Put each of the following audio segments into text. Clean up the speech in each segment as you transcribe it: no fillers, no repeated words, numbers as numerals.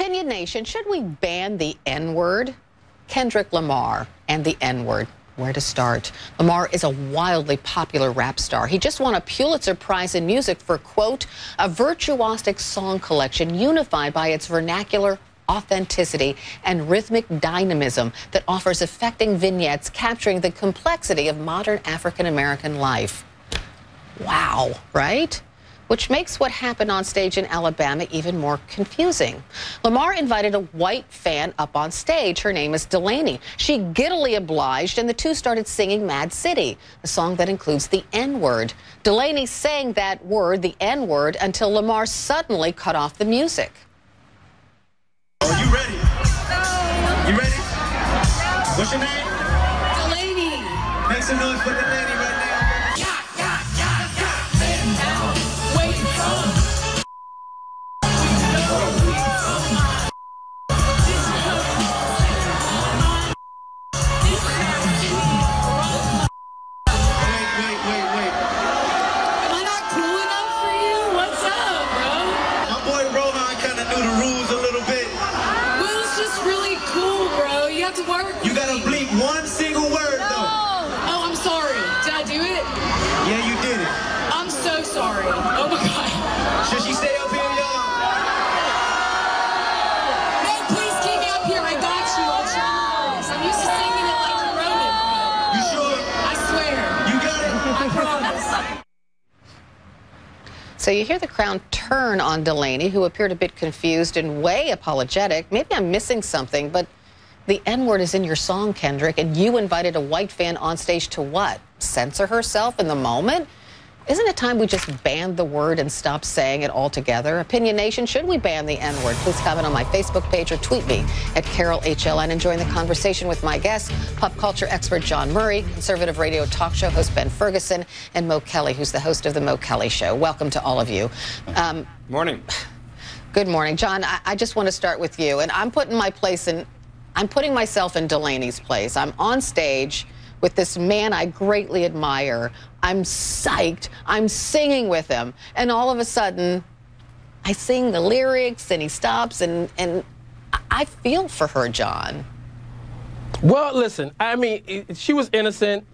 Opinion Nation, should we ban the N-word? Kendrick Lamar and the N-word. Where to start? Lamar is a wildly popular rap star. He just won a Pulitzer Prize in music for, quote, a virtuosic song collection unified by its vernacular authenticity and rhythmic dynamism that offers affecting vignettes capturing the complexity of modern African-American life. Wow, right? Which makes what happened on stage in Alabama even more confusing. Lamar invited a white fan up on stage. Her name is Delaney. She giddily obliged, and the two started singing Mad City, a song that includes the N-word. Delaney sang that word, the N-word, until Lamar suddenly cut off the music. Are you ready? You ready? What's your name? Delaney. Make some noise for Delaney right now. You gotta bleep one single word, though. Oh, I'm sorry. Did I do it? Yeah, you did it. I'm so sorry. Oh my God. Should she stay up here, y'all? No, please keep me up here. I got you. I'll try my hardest. I'm used to singing it like you wrote it. You sure? I swear. You got it? I promise. So you hear the crowd turn on Delaney, who appeared a bit confused and way apologetic. Maybe I'm missing something, but the N-word is in your song, Kendrick, and you invited a white fan on stage to what? Censor herself in the moment? Isn't it time we just banned the word and stopped saying it altogether? Opinion Nation, should we ban the N-word? Please comment on my Facebook page or tweet me at Carol HLN and join the conversation with my guests, pop culture expert John Murray, conservative radio talk show host Ben Ferguson, and Mo Kelly, who's the host of The Mo Kelly Show. Welcome to all of you. Morning. Good morning. John, I just want to start with you, and I'm putting myself in Delaney's place. I'm on stage with this man I greatly admire. I'm psyched. I'm singing with him. And all of a sudden, I sing the lyrics, and he stops, and I feel for her, John. Well, listen, I mean, she was innocent.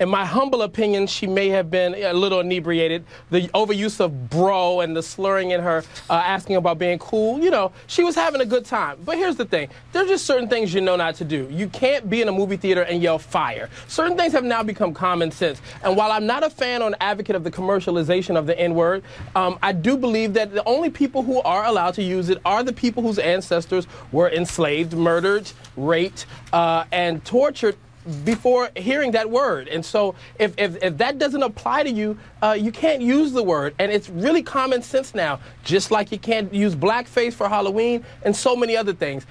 In my humble opinion, she may have been a little inebriated. The overuse of bro and the slurring in her, asking about being cool, you know, she was having a good time. But here's the thing. There's just certain things you know not to do. You can't be in a movie theater and yell fire. Certain things have now become common sense. And while I'm not a fan or an advocate of the commercialization of the N-word, I do believe that the only people who are allowed to use it are the people whose ancestors were enslaved, murdered, raped, and tortured before hearing that word. And so if that doesn't apply to you, you can't use the word. And it's really common sense now, just like you can't use blackface for Halloween and so many other things.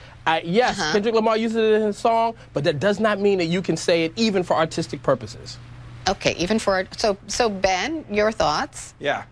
Yes, Kendrick Lamar uses it in his song, but that does not mean that you can say it even for artistic purposes. Okay, even for, so Ben, your thoughts? Yeah.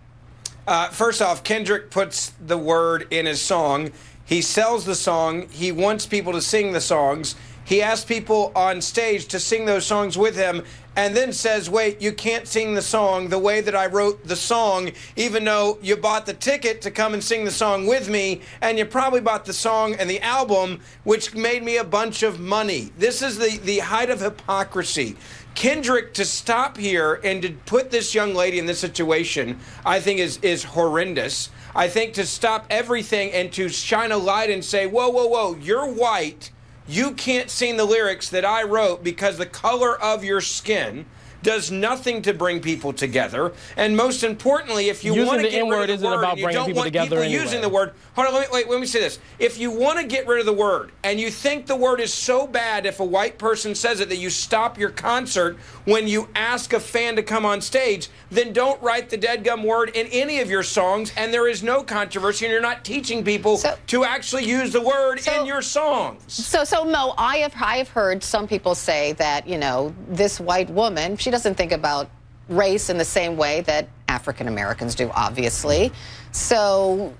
First off, Kendrick puts the word in his song. He sells the song. He wants people to sing the songs. He asks people on stage to sing those songs with him, and then says, wait, you can't sing the song the way that I wrote the song, even though you bought the ticket to come and sing the song with me, and you probably bought the song and the album, which made me a bunch of money. This is the height of hypocrisy. Kendrick, to stop here and to put this young lady in this situation, I think is horrendous. I think to stop everything and to shine a light and say, whoa, whoa, whoa, you're white. You can't sing the lyrics that I wrote because the color of your skin does nothing to bring people together. And most importantly, if you want to get rid of the word, you don't want people using the word. Hold on, let me say this. If you want to get rid of the word and you think the word is so bad if a white person says it that you stop your concert when you ask a fan to come on stage, then don't write the deadgum word in any of your songs, and there is no controversy, and you're not teaching people to actually use the word in your songs. So Mo, I have heard some people say that, you know, this white woman, she doesn't think about race in the same way that African Americans do, obviously. So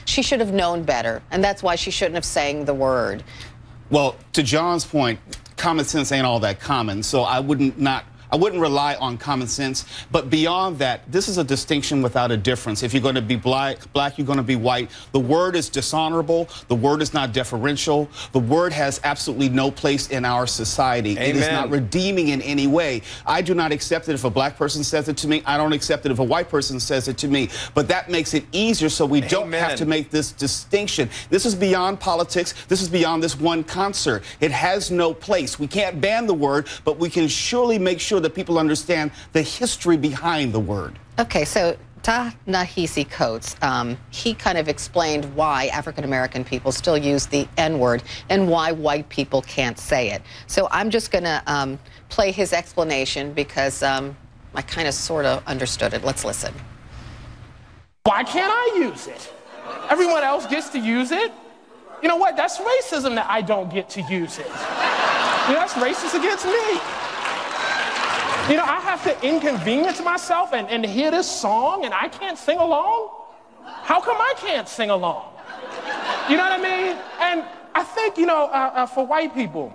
she should have known better, and that's why she shouldn't have sang the word. Well, to John's point, common sense ain't all that common, so I wouldn't I wouldn't rely on common sense. But beyond that, this is a distinction without a difference. If you're going to be black, you're going to be white. The word is dishonorable. The word is not deferential. The word has absolutely no place in our society. Amen. It is not redeeming in any way. I do not accept it if a black person says it to me. I don't accept it if a white person says it to me. But that makes it easier so we don't have to make this distinction. This is beyond politics. This is beyond this one concert. It has no place. We can't ban the word, but we can surely make sure that people understand the history behind the word. Okay, so Ta-Nehisi Coates, he kind of explained why African-American people still use the N-word and why white people can't say it. So I'm just going to play his explanation because I kind of sort of understood it. Let's listen. Why can't I use it? Everyone else gets to use it. You know what? That's racism that I don't get to use it. You know, that's racist against me. You know, I have to inconvenience myself and hear this song and I can't sing along? How come I can't sing along? You know what I mean? And I think, you know, for white people,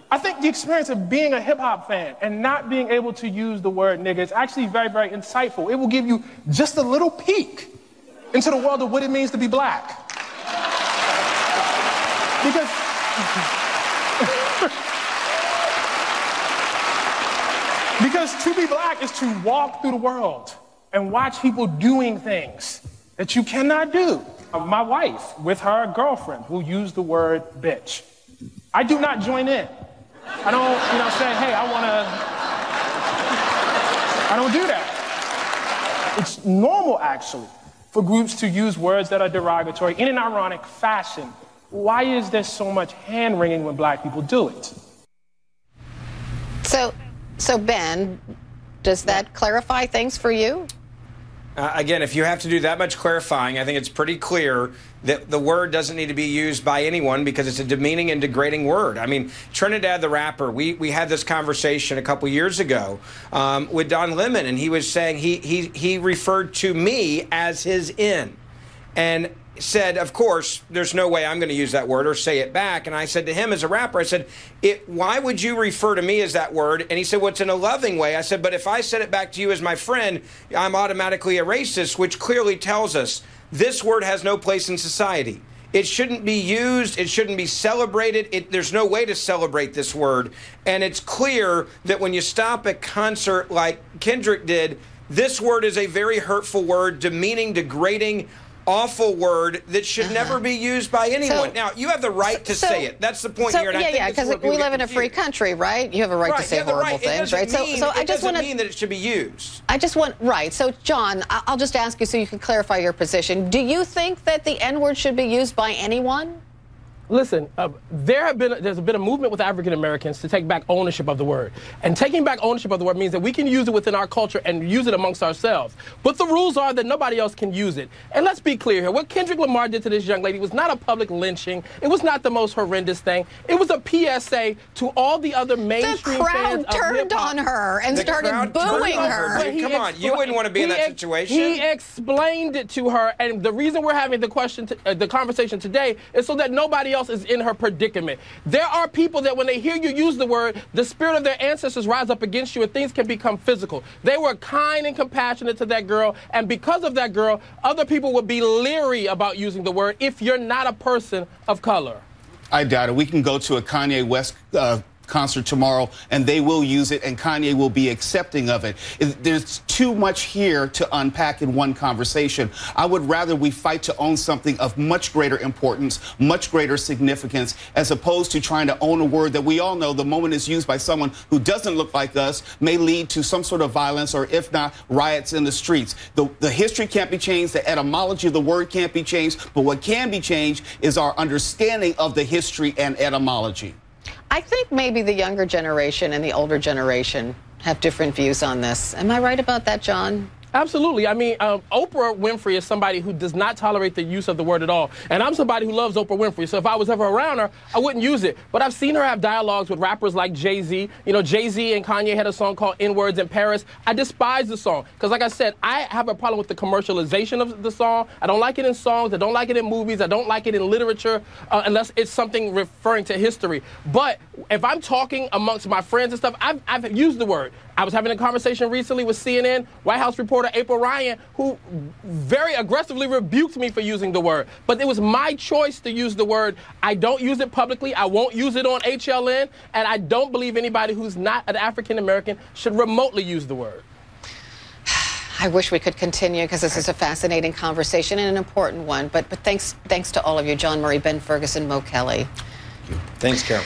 I think the experience of being a hip-hop fan and not being able to use the word nigga is actually very, very insightful. It will give you just a little peek into the world of what it means to be black. Because because to be black is to walk through the world and watch people doing things that you cannot do. My wife, with her girlfriend, will use the word bitch. I do not join in. I don't, you know, say, hey, I don't do that. It's normal, actually, for groups to use words that are derogatory in an ironic fashion. Why is there so much hand-wringing when black people do it? So Ben, does that clarify things for you? Again, if you have to do that much clarifying, I think it's pretty clear that the word doesn't need to be used by anyone because it's a demeaning and degrading word. I mean, Trinidad the rapper, we had this conversation a couple years ago with Don Lemon, and he was saying he referred to me as his in, and said, of course, there's no way I'm going to use that word or say it back. And I said to him as a rapper, I said, why would you refer to me as that word? And he said, well, it's in a loving way. I said, but if I said it back to you as my friend, I'm automatically a racist, which clearly tells us this word has no place in society. It shouldn't be used. It shouldn't be celebrated. There's no way to celebrate this word. And it's clear that when you stop a concert like Kendrick did, this word is a very hurtful word, demeaning, degrading, awful word that should never be used by anyone. Now, you have the right to say it. That's the point here. And yeah, because we live in a free country, right? You have a right to say horrible things, right? So I just want to mean that it should be used. I just want, right. So, John, I'll just ask you so you can clarify your position. Do you think that the N-word should be used by anyone? Listen, there's been a movement with African Americans to take back ownership of the word. And taking back ownership of the word means that we can use it within our culture and use it amongst ourselves. But the rules are that nobody else can use it. And let's be clear here. What Kendrick Lamar did to this young lady was not a public lynching. It was not the most horrendous thing. It was a PSA to all the other mainstream fans of hip-hop. The crowd turned on her and started booing her. Come on, you wouldn't want to be in that situation. He explained it to her, and the reason we're having the conversation today is so that nobody else is in her predicament. There are people that when they hear you use the word, the spirit of their ancestors rise up against you and things can become physical. They were kind and compassionate to that girl, and because of that girl, other people would be leery about using the word if you're not a person of color. I doubt it. We can go to a Kanye West concert tomorrow and they will use it and Kanye will be accepting of it. There's too much here to unpack in one conversation. I would rather we fight to own something of much greater importance, much greater significance, as opposed to trying to own a word that we all know the moment it's used by someone who doesn't look like us may lead to some sort of violence or if not riots in the streets. The history can't be changed, the etymology of the word can't be changed, but what can be changed is our understanding of the history and etymology. I think maybe the younger generation and the older generation have different views on this. Am I right about that, John? Absolutely. I mean, Oprah Winfrey is somebody who does not tolerate the use of the word at all. And I'm somebody who loves Oprah Winfrey. So if I was ever around her, I wouldn't use it. But I've seen her have dialogues with rappers like Jay-Z. You know, Jay-Z and Kanye had a song called N-Words in Paris. I despise the song. Because like I said, I have a problem with the commercialization of the song. I don't like it in songs. I don't like it in movies. I don't like it in literature unless it's something referring to history. But if I'm talking amongst my friends and stuff, I've used the word. I was having a conversation recently with CNN, White House reporter April Ryan, who very aggressively rebuked me for using the word. But it was my choice to use the word. I don't use it publicly. I won't use it on HLN. And I don't believe anybody who's not an African American should remotely use the word. I wish we could continue because this is a fascinating conversation and an important one. But thanks to all of you, John Murray, Ben Ferguson, Mo Kelly. Thanks, Carol.